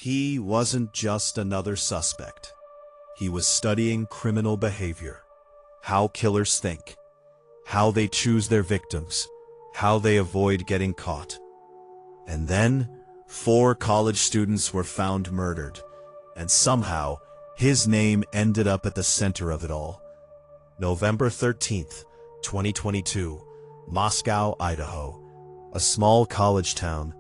He wasn't just another suspect. He was studying criminal behavior. How killers think. How they choose their victims. How they avoid getting caught. And then, 4 college students were found murdered. And somehow, his name ended up at the center of it all. November 13th, 2022, Moscow, Idaho. A small college town.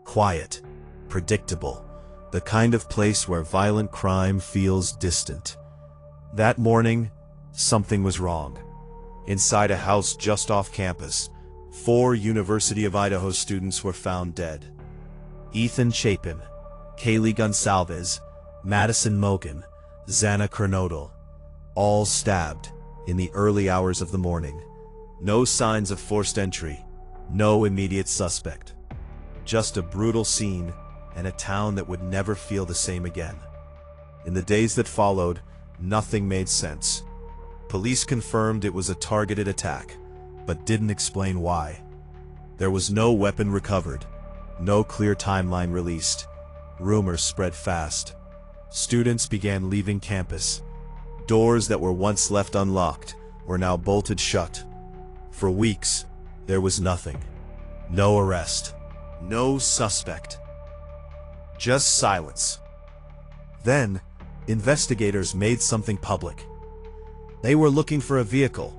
Quiet. Predictable. The kind of place where violent crime feels distant. That morning, something was wrong. Inside a house just off campus, 4 University of Idaho students were found dead. Ethan Chapin, Kaylee Gonsalves, Madison Mogan, Xana Kernodle, all stabbed in the early hours of the morning. No signs of forced entry, no immediate suspect. Just a brutal scene and a town that would never feel the same again. In the days that followed, nothing made sense. Police confirmed it was a targeted attack, but didn't explain why. There was no weapon recovered, no clear timeline released. Rumors spread fast. Students began leaving campus. Doors that were once left unlocked were now bolted shut. For weeks, there was nothing. No arrest. No suspect. Just silence. Then, investigators made something public. They were looking for a vehicle,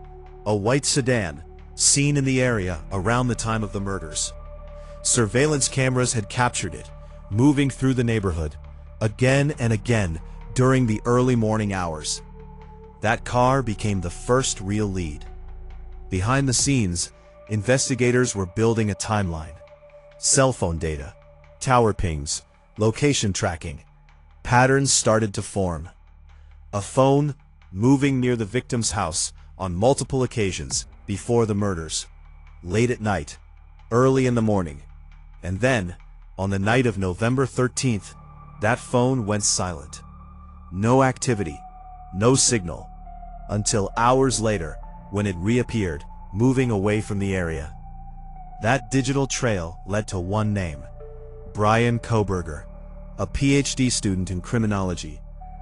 a white sedan, seen in the area around the time of the murders. Surveillance cameras had captured it, moving through the neighborhood, again and again during the early morning hours. That car became the first real lead. Behind the scenes, investigators were building a timeline. Cell phone data, tower pings, location tracking. Patterns started to form. A phone moving near the victim's house on multiple occasions before the murders. Late at night, early in the morning. And then, on the night of November 13th, that phone went silent. No activity, no signal, until hours later when it reappeared, moving away from the area. That digital trail led to one name: Brian Koberger, a PhD student in criminology,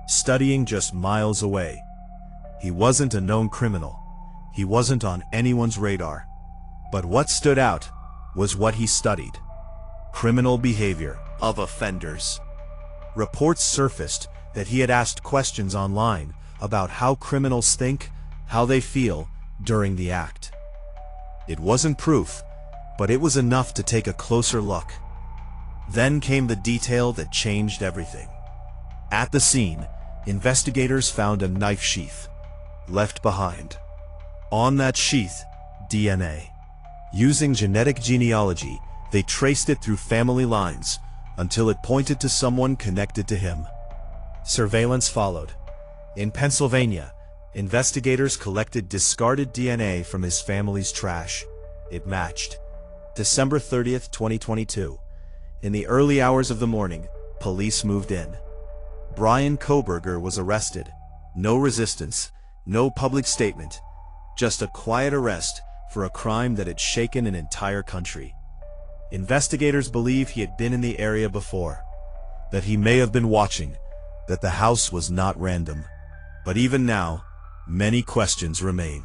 studying just miles away. He wasn't a known criminal. He wasn't on anyone's radar. But what stood out was what he studied: criminal behavior of offenders. Reports surfaced that he had asked questions online about how criminals think, how they feel during the act. It wasn't proof, but it was enough to take a closer look. Then came the detail that changed everything. At the scene, investigators found a knife sheath left behind. On that sheath, DNA. Using genetic genealogy, they traced it through family lines until it pointed to someone connected to him. Surveillance followed. In Pennsylvania, investigators collected discarded DNA from his family's trash. It matched. December 30th, 2022. In the early hours of the morning, police moved in. Brian Koberger was arrested. No resistance, no public statement, just a quiet arrest for a crime that had shaken an entire country. Investigators believe he had been in the area before, that he may have been watching, that the house was not random. But even now, many questions remain.